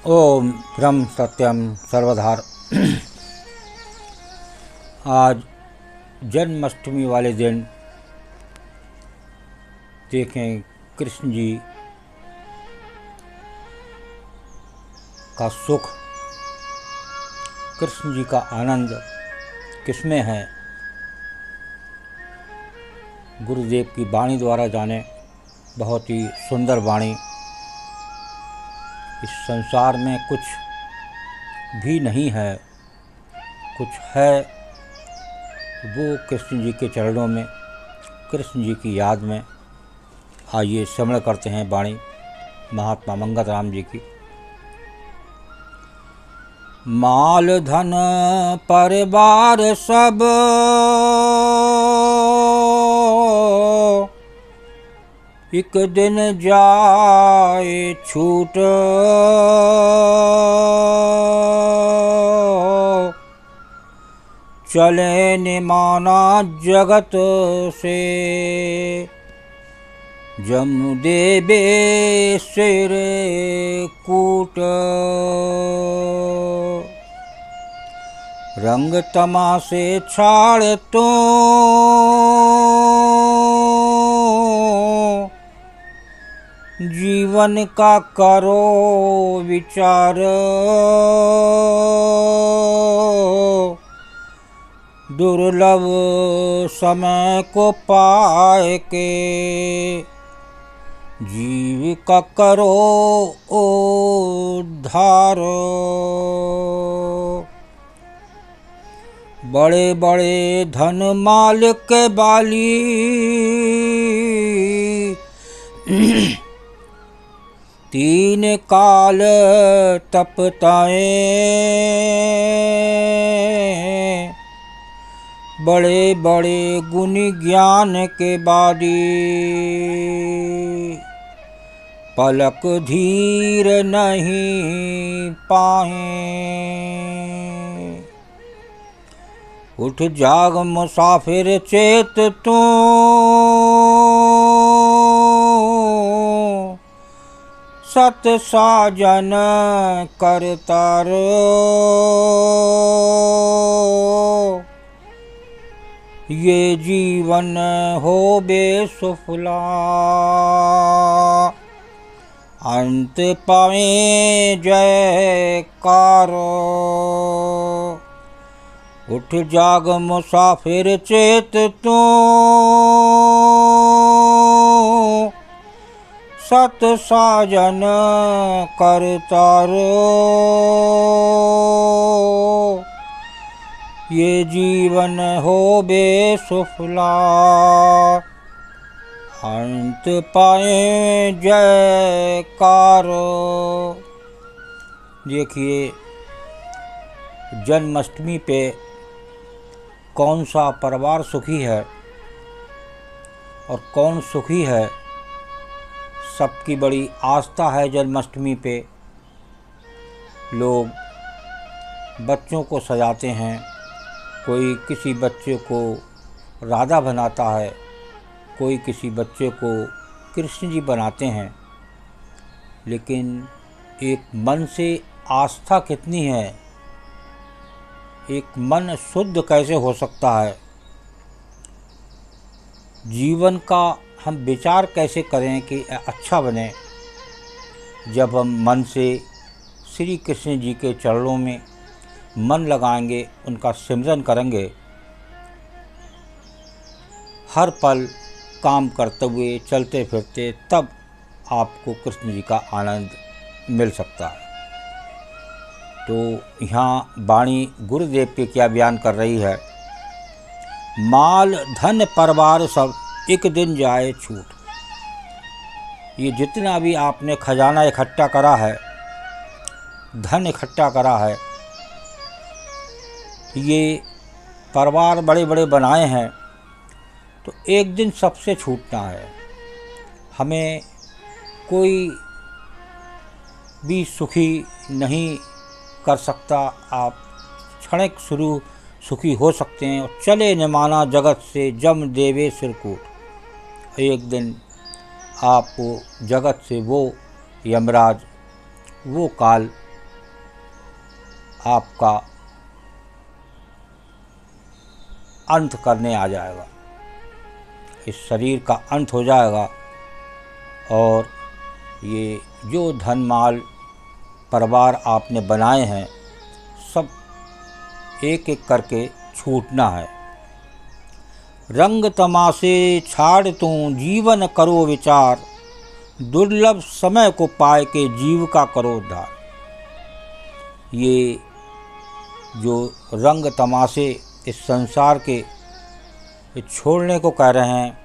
ओम ब्रह्म सत्यम सर्वधार। आज जन्माष्टमी वाले दिन देखें कृष्ण जी का सुख, कृष्ण जी का आनंद किसमें है। गुरुदेव की वाणी द्वारा जाने, बहुत ही सुंदर वाणी। इस संसार में कुछ भी नहीं है, कुछ है वो कृष्ण जी के चरणों में, कृष्ण जी की याद में। आइए श्रवण करते हैं वाणी महात्मा मंगत राम जी की। माल धन परिवार सब एक दिन जाए छूट, चले निमाना जगत से जम देबे सिर कूट। रंग तमाशे छाड़ तो जीवन का करो विचार, दुर्लभ समय को पाए के जीव का करो उद्धार। बड़े बड़े धन माल के बाली तीन काल तपताए, बड़े बड़े गुणी ज्ञान के बादी पलक धीर नहीं पाए। उठ जाग मुसाफिर चेत तू, सत साजन करतारो। ये जीवन हो बेसुफला, अंत पावे जयकारो। उठ जाग मुसाफिर चेत तू, सत साजन करतारो। ये जीवन हो बेसुफला, अंत पाए जयकारो। देखिए, जन्माष्टमी पे कौन सा परिवार सुखी है और कौन सुखी है। सबकी बड़ी आस्था है जन्माष्टमी पे। लोग बच्चों को सजाते हैं, कोई किसी बच्चे को राधा बनाता है, कोई किसी बच्चे को कृष्ण जी बनाते हैं। लेकिन एक मन से आस्था कितनी है, एक मन शुद्ध कैसे हो सकता है, जीवन का हम विचार कैसे करें कि अच्छा बने। जब हम मन से श्री कृष्ण जी के चरणों में मन लगाएंगे, उनका सिमरन करेंगे, हर पल काम करते हुए चलते फिरते, तब आपको कृष्ण जी का आनंद मिल सकता है। तो यहाँ वाणी गुरुदेव के क्या बयान कर रही है। माल धन परिवार सब एक दिन जाए छूट। ये जितना भी आपने खजाना इकट्ठा करा है, धन इकट्ठा करा है, ये परिवार बड़े बड़े बनाए हैं, तो एक दिन सबसे छूटना है। हमें कोई भी सुखी नहीं कर सकता। आप क्षणिक शुरू सुखी हो सकते हैं। और चले निमाना जगत से जम देवे सिरकूट। एक दिन आपको जगत से वो यमराज, वो काल आपका अंत करने आ जाएगा, इस शरीर का अंत हो जाएगा और ये जो धन माल परिवार आपने बनाए हैं सब एक एक करके छूटना है। रंग तमाशे छाड़ तू जीवन करो विचार, दुर्लभ समय को पाए के जीव का करो उद्धार। ये जो रंग तमाशे इस संसार के छोड़ने को कह रहे हैं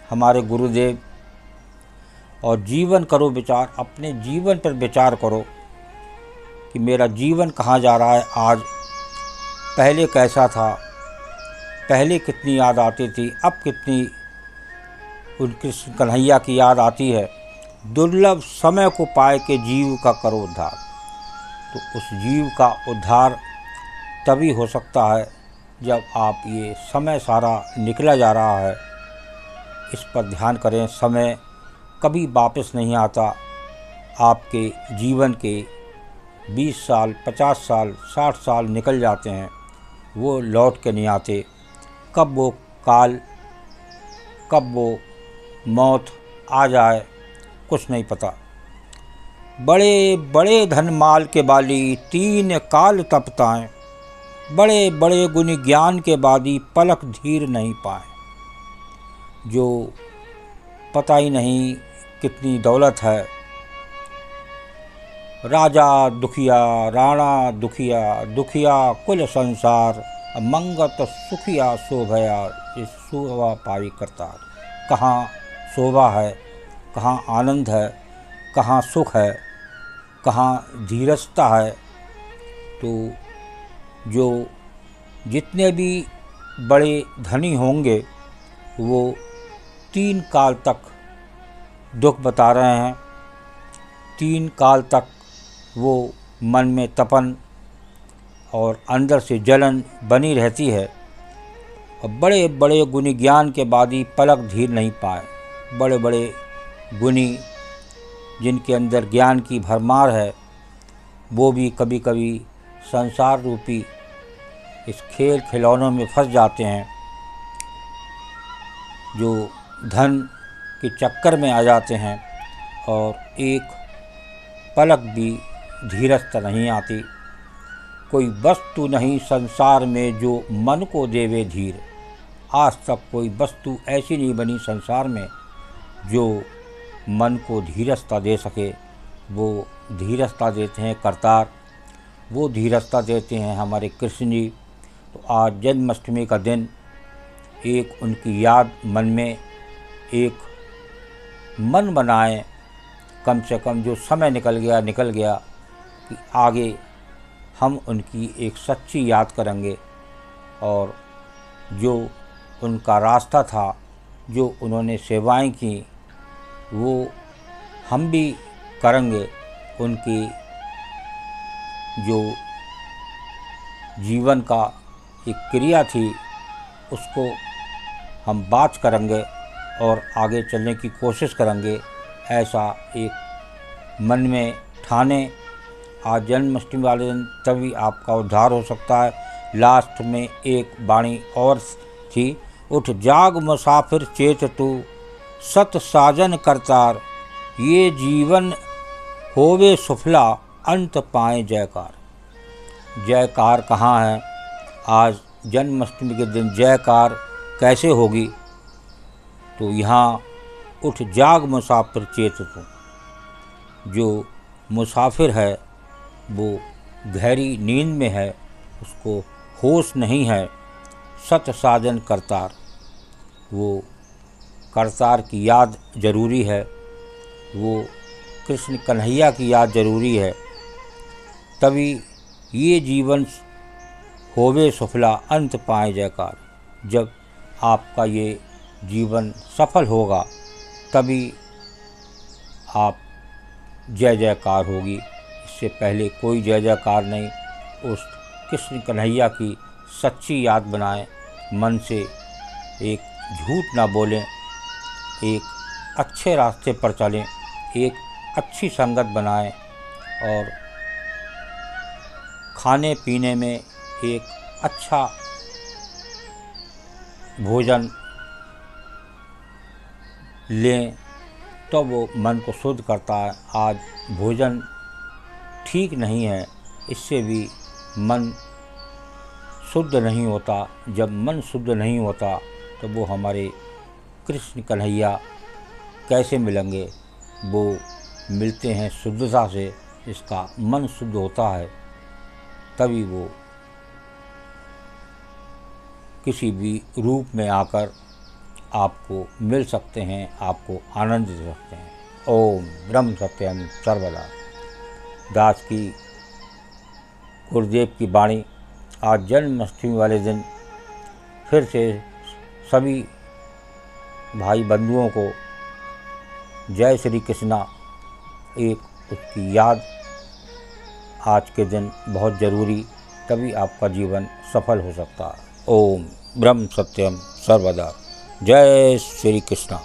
हमारे गुरुदेव, और जीवन करो विचार, अपने जीवन पर विचार करो कि मेरा जीवन कहाँ जा रहा है, आज पहले कैसा था, पहले कितनी याद आती थी, अब कितनी उन कृष्ण कन्हैया की याद आती है। दुर्लभ समय को पाए के जीव का करो उद्धार। तो उस जीव का उद्धार तभी हो सकता है जब आप ये समय सारा निकला जा रहा है, इस पर ध्यान करें। समय कभी वापस नहीं आता। आपके जीवन के 20 साल, 50 साल, 60 साल निकल जाते हैं, वो लौट के नहीं आते। कब वो काल, कब वो मौत आ जाए कुछ नहीं पता। बड़े बड़े धन माल के बाली 3 काल तपताएं, बड़े बड़े गुण ज्ञान के बादी पलक धीर नहीं पाए। जो पता ही नहीं कितनी दौलत है, राजा दुखिया, राणा दुखिया, दुखिया कुल संसार, मंगत सुखिया शोभया, इस शोभा पारी करतार। कहाँ शोभा है, कहाँ आनंद है, कहाँ सुख है, कहाँ धीरजता है। तो जो जितने भी बड़े धनी होंगे वो 3 काल तक दुख बता रहे हैं। 3 काल तक वो मन में तपन और अंदर से जलन बनी रहती है। और बड़े बड़े गुणी ज्ञान के बादी पलक धीर नहीं पाए। बड़े बड़े गुणी जिनके अंदर ज्ञान की भरमार है वो भी कभी कभी संसार रूपी इस खेल खिलौनों में फंस जाते हैं, जो धन के चक्कर में आ जाते हैं और एक पलक भी धीरजता नहीं आती। कोई वस्तु नहीं संसार में जो मन को देवे धीर। आज तक कोई वस्तु ऐसी नहीं बनी संसार में जो मन को धीरजता दे सके। वो धीरजता देते हैं करतार, वो धीरजता देते हैं हमारे कृष्ण जी। तो आज जन्माष्टमी का दिन एक उनकी याद मन में एक मन बनाएं, कम से कम जो समय निकल गया कि आगे हम उनकी एक सच्ची याद करेंगे और जो उनका रास्ता था, जो उन्होंने सेवाएं की, वो हम भी करेंगे। उनकी जो जीवन का एक क्रिया थी उसको हम बात करेंगे और आगे चलने की कोशिश करेंगे। ऐसा एक मन में ठाने आज जन्माष्टमी वाले दिन तभी आपका उद्धार हो सकता है। लास्ट में एक वाणी और थी, उठ जाग मुसाफिर चेत तू, सत साजन करतार, ये जीवन होवे सुफला अंत पाए जयकार। जयकार कहाँ है? आज जन्माष्टमी के दिन जयकार कैसे होगी? तो यहाँ उठ जाग मुसाफिर चेत तू। जो मुसाफिर है वो गहरी नींद में है, उसको होश नहीं है। सत साजन करतार, वो करतार की याद ज़रूरी है, वो कृष्ण कन्हैया की याद ज़रूरी है। तभी ये जीवन होवे सुफला अंत पाए जयकार। जब आपका ये जीवन सफल होगा तभी आप जय जयकार होगी। इससे पहले कोई जय जयकार नहीं। उस कृष्ण कन्हैया की सच्ची याद बनाएं, मन से एक झूठ ना बोलें, एक अच्छे रास्ते पर चलें, एक अच्छी संगत बनाएं और खाने पीने में एक अच्छा भोजन लें तो वो मन को शुद्ध करता है। आज भोजन ठीक नहीं है, इससे भी मन शुद्ध नहीं होता। जब मन शुद्ध नहीं होता तो वो हमारे कृष्ण कन्हैया कैसे मिलेंगे? वो मिलते हैं शुद्धता से। इसका मन शुद्ध होता है तभी वो किसी भी रूप में आकर आपको मिल सकते हैं, आपको आनंद दे सकते हैं। ओम ब्रह्म सत्यम सर्वदा। दास की गुरुदेव की वाणी। आज जन्माष्टमी वाले दिन फिर से सभी भाई बंधुओं को जय श्री कृष्णा। एक उसकी याद आज के दिन बहुत ज़रूरी, तभी आपका जीवन सफल हो सकता है। ओम ब्रह्म सत्यम सर्वदा। जय श्री कृष्णा।